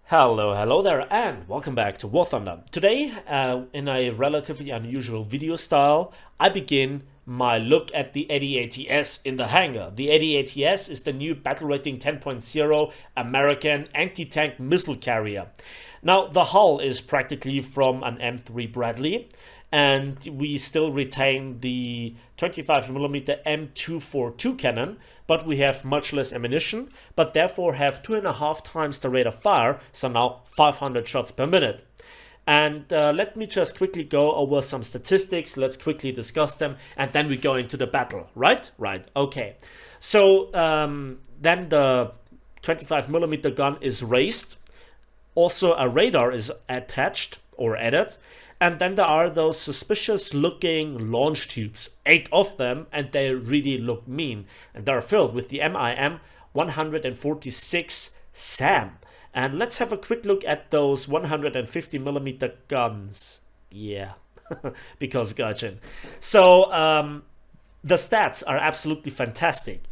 Hello there, and welcome back to War Thunder. Today, in a relatively unusual video style, I begin my look at the ADATS in the hangar. The ADATS is the new Battle Rating 10.0 American anti-tank missile carrier. Now, the hull is practically from an M3 Bradley, and we still retain the 25mm M242 cannon, but we have much less ammunition, but therefore have 2.5 times the rate of fire, so now 500 shots per minute. And let me just quickly go over some statistics, let's quickly discuss them, and then we go into the battle, right? Right, okay. So then the 25mm gun is raised, also a radar is attached or added, and then there are those suspicious looking launch tubes, 8 of them, and they really look mean. And they're filled with the MIM 146 SAM. And let's have a quick look at those 150mm guns. Yeah, because gotcha. So the stats are absolutely fantastic.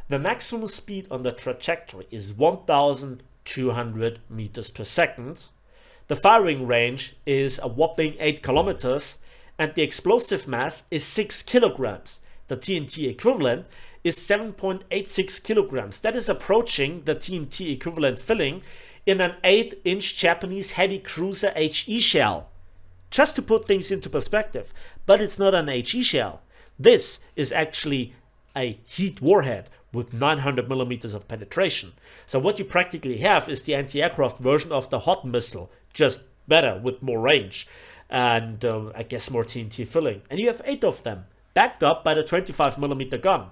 The maximum speed on the trajectory is 1,200 meters per second. The firing range is a whopping 8 kilometers, and the explosive mass is 6 kilograms. The TNT equivalent is 7.86 kilograms. That is approaching the TNT equivalent filling in an 8-inch Japanese heavy cruiser HE shell. Just to put things into perspective, but it's not an HE shell. This is actually a heat warhead with 900 millimeters of penetration. So what you practically have is the anti-aircraft version of the hot missile, just better with more range and I guess more TNT filling. And you have 8 of them, backed up by the 25mm gun.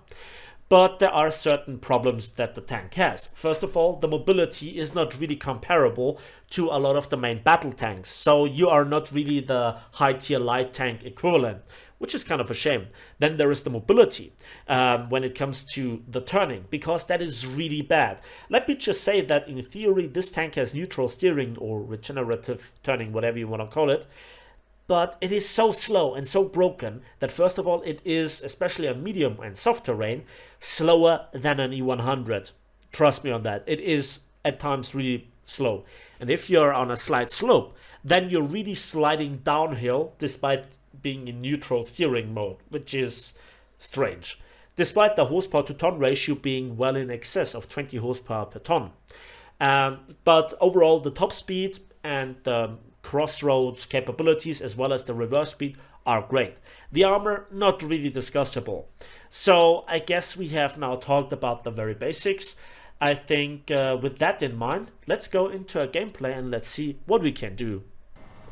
But there are certain problems that the tank has. First of all, the mobility is not really comparable to a lot of the main battle tanks. So you are not really the high tier light tank equivalent, which is kind of a shame. Then there is the mobility when it comes to the turning, because that is really bad. Let me just say that in theory, this tank has neutral steering or regenerative turning, whatever you want to call it. But it is so slow and so broken that first of all, it is, especially on medium and soft terrain, slower than an E100. Trust me on that. It is at times really slow. And if you're on a slight slope, then you're really sliding downhill despite being in neutral steering mode, which is strange. Despite the horsepower to ton ratio being well in excess of 20 horsepower per ton. But overall, the top speed and crossroads capabilities as well as the reverse speed are great. The armor, not really discussable. So I guess we have now talked about the very basics. I think with that in mind, let's go into a gameplay and let's see what we can do.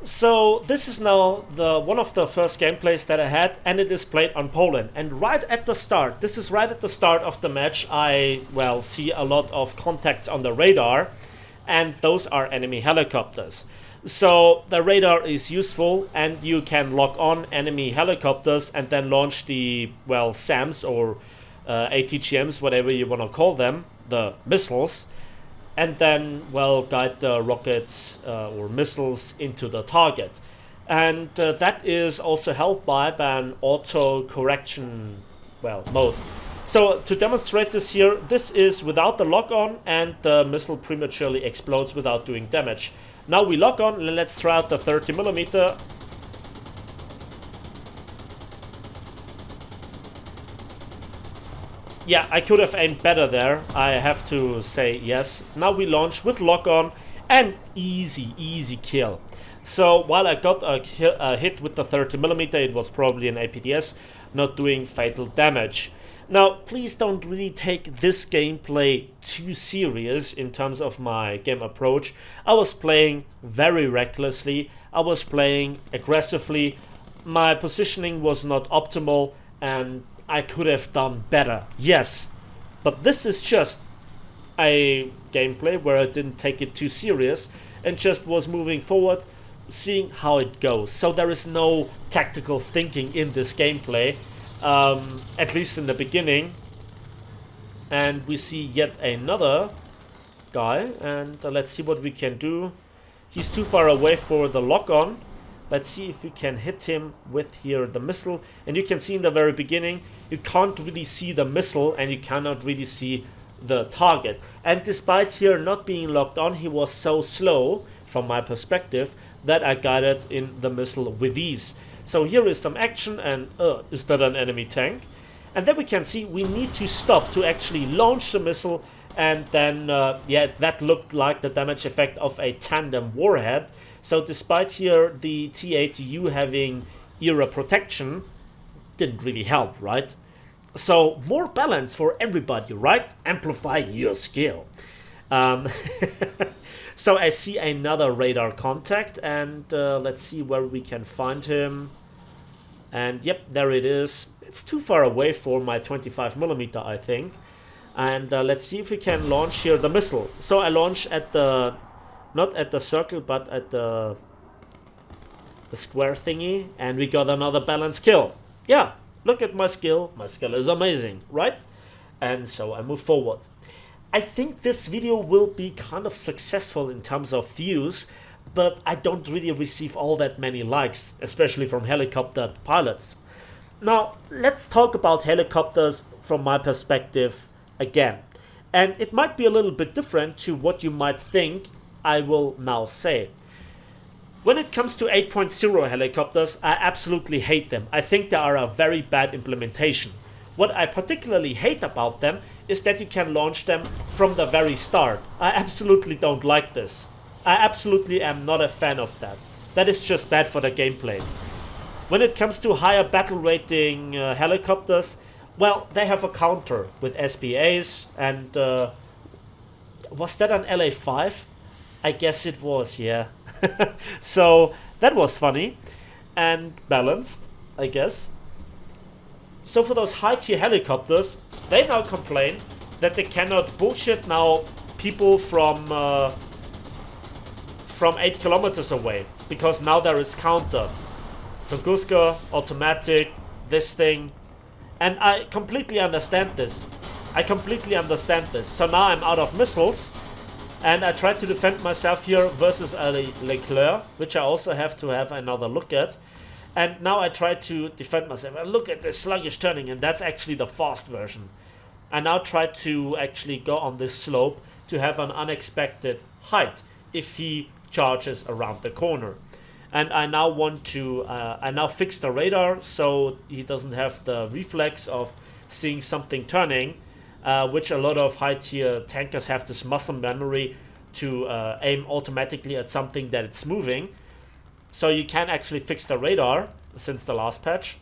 So this is now one of the first gameplays that I had, and it is played on Poland. And right at the start, this is right at the start of the match, I see a lot of contacts on the radar, and those are enemy helicopters. So the radar is useful, and you can lock on enemy helicopters and then launch the SAMs or ATGMs, whatever you want to call them, the missiles, and then guide the rockets or missiles into the target. And that is also helped by an auto correction mode. So to demonstrate this here, this is without the lock on, and the missile prematurely explodes without doing damage. Now we lock on, and let's try out the 30mm. Yeah, I could have aimed better there, I have to say yes. Now we launch with lock on, and easy kill. So while I got a hit with the 30mm, it was probably an APDS, not doing fatal damage. Now, please don't really take this gameplay too serious in terms of my game approach. I was playing very recklessly, I was playing aggressively, my positioning was not optimal, and I could have done better, yes. But this is just a gameplay where I didn't take it too serious and just was moving forward, seeing how it goes. So there is no tactical thinking in this gameplay. At least in the beginning. And we see yet another guy, and let's see what we can do. He's too far away for the lock on. Let's see if we can hit him with here the missile. And you can see in the very beginning, you can't really see the missile, and you cannot really see the target. And despite here not being locked on, he was so slow from my perspective that I got it in the missile with ease. So here is some action, and is that an enemy tank? And then we can see we need to stop to actually launch the missile, and then yeah, that looked like the damage effect of a tandem warhead. So despite here the T-80U having era protection, didn't really help, right? So more balance for everybody, right? Amplify your skill. So I see another radar contact, and let's see where we can find him. And yep, there it is. It's too far away for my 25mm, I think. And let's see if we can launch here the missile. So I launch at the, not at the circle, but at the square thingy, and we got another balanced kill. Yeah, look at my skill. My skill is amazing, right? And so I move forward. I think this video will be kind of successful in terms of views, but I don't really receive all that many likes, especially from helicopter pilots. Now, let's talk about helicopters from my perspective again. And it might be a little bit different to what you might think I will now say. When it comes to 8.0 helicopters, I absolutely hate them. I think they are a very bad implementation. What I particularly hate about them is that you can launch them from the very start. I absolutely don't like this. I absolutely am not a fan of that. That is just bad for the gameplay. When it comes to higher battle rating helicopters, well, they have a counter with SPAs, and was that an LA5? I guess it was, yeah. So that was funny and balanced, I guess. So for those high tier helicopters, they now complain that they cannot bullshit now people from 8 kilometers away, because now there is counter. Tunguska, automatic, this thing. And I completely understand this. So now I'm out of missiles, and I try to defend myself here versus a Leclerc, which I also have to have another look at. And now I try to defend myself. And look at this sluggish turning, and that's actually the fast version. I now try to actually go on this slope to have an unexpected height if he charges around the corner. And I now want to, I now fix the radar so he doesn't have the reflex of seeing something turning, which a lot of high tier tankers have this muscle memory to aim automatically at something that it's moving. So you can actually fix the radar since the last patch.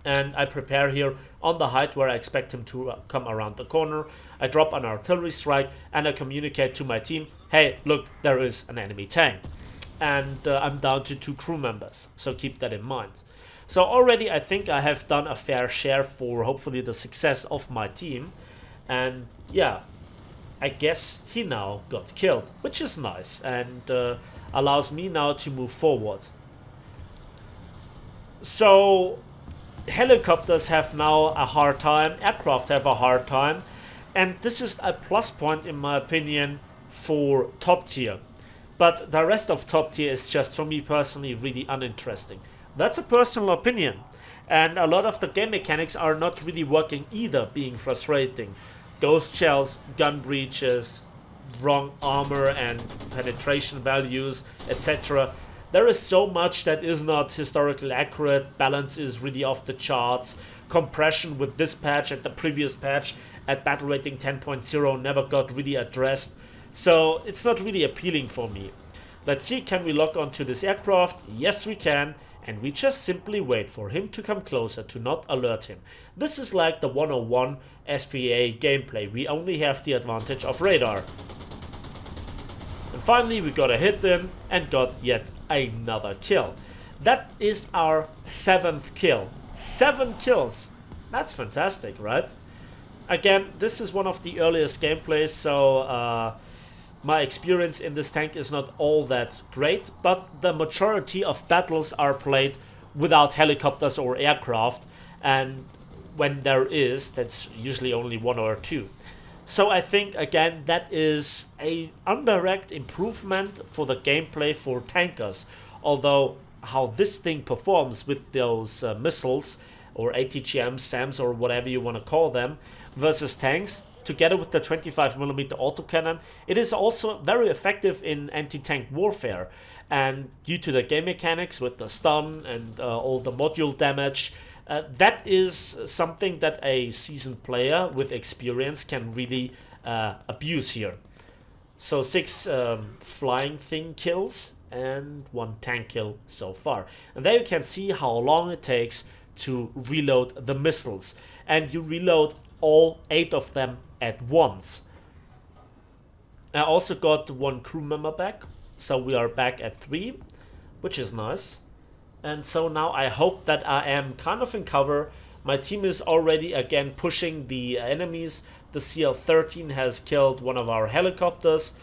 And I prepare here on the height where I expect him to come around the corner. I drop an artillery strike and I communicate to my team, hey, look, there is an enemy tank. And I'm down to 2 crew members, so keep that in mind. So already I think I have done a fair share for hopefully the success of my team. And yeah, I guess he now got killed, which is nice and allows me now to move forward. So helicopters have now a hard time, aircraft have a hard time, and this is a plus point in my opinion for top tier. But the rest of top tier is just, for me personally, really uninteresting. That's a personal opinion. And a lot of the game mechanics are not really working either, being frustrating. Ghost shells, gun breaches, wrong armor and penetration values, etc. There is so much that is not historically accurate. Balance is really off the charts. Compression with this patch and the previous patch at battle rating 10.0 never got really addressed. So it's not really appealing for me. Let's see, can we lock onto this aircraft? Yes, we can. And we just simply wait for him to come closer to not alert him. This is like the 101 SPA gameplay. We only have the advantage of radar. And finally we got a hit in and got yet another kill. That is our 7th kill. 7 kills. That's fantastic, right? Again, this is one of the earliest gameplays, so my experience in this tank is not all that great, but the majority of battles are played without helicopters or aircraft, and when there is, that's usually only 1 or 2. So I think, again, that is a indirect improvement for the gameplay for tankers, although how this thing performs with those missiles, or ATGMs, SAMs, or whatever you want to call them, versus tanks, together with the 25mm autocannon, it is also very effective in anti-tank warfare. And due to the game mechanics with the stun and all the module damage, that is something that a seasoned player with experience can really abuse here. So 6 flying thing kills and 1 tank kill so far. And there you can see how long it takes to reload the missiles. And you reload all 8 of them at once. I also got 1 crew member back. So we are back at 3, which is nice. And so now I hope that I am kind of in cover. My team is already again pushing the enemies. The CL-13 has killed one of our helicopters,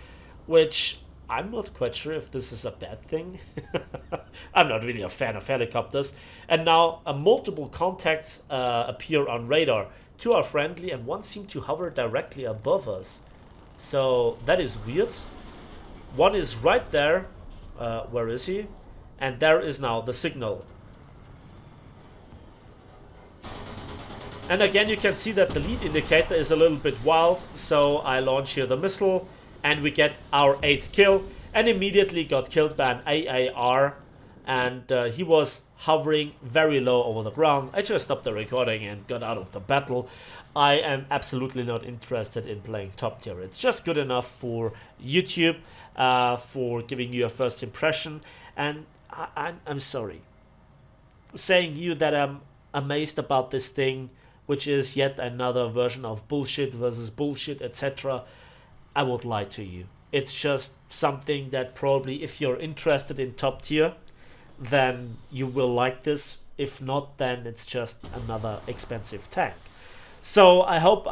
which I'm not quite sure if this is a bad thing. I'm not really a fan of helicopters. And now multiple contacts appear on radar. 2 are friendly and 1 seemed to hover directly above us. So that is weird. 1 is right there. Where is he? And there is now the signal. And again, you can see that the lead indicator is a little bit wild. So I launch here the missile and we get our 8th kill. And immediately got killed by an AAR. And he was hovering very low over the ground. I just stopped the recording and got out of the battle. I am absolutely not interested in playing top tier. It's just good enough for YouTube, for giving you a first impression. And I'm sorry. Saying you that I'm amazed about this thing, which is yet another version of bullshit versus bullshit, etc. I would lie to you. It's just something that probably if you're interested in top tier, then you will like this. If not, then it's just another expensive tank. So I hope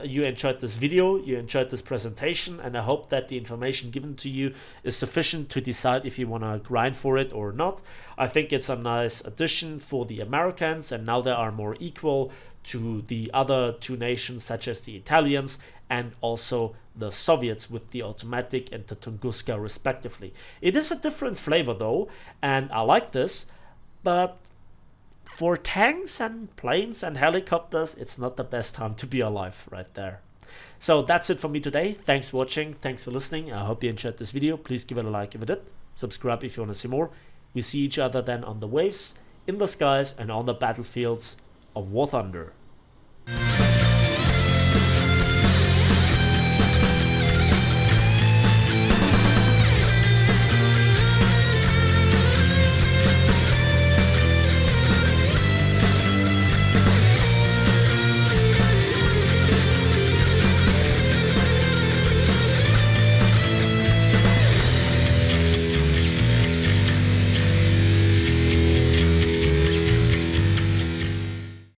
you enjoyed this video, you enjoyed this presentation, and I hope that the information given to you is sufficient to decide if you want to grind for it or not. I think it's a nice addition for the Americans, and now they are more equal to the other 2 nations such as the Italians and also the Soviets with the automatic and the Tunguska respectively. It is a different flavor though, and I like this, but for tanks and planes and helicopters, it's not the best time to be alive right there. So that's it for me today. Thanks for watching. Thanks for listening. I hope you enjoyed this video. Please give it a like if you did. Subscribe if you want to see more. We see each other then on the waves, in the skies, and on the battlefields of War Thunder.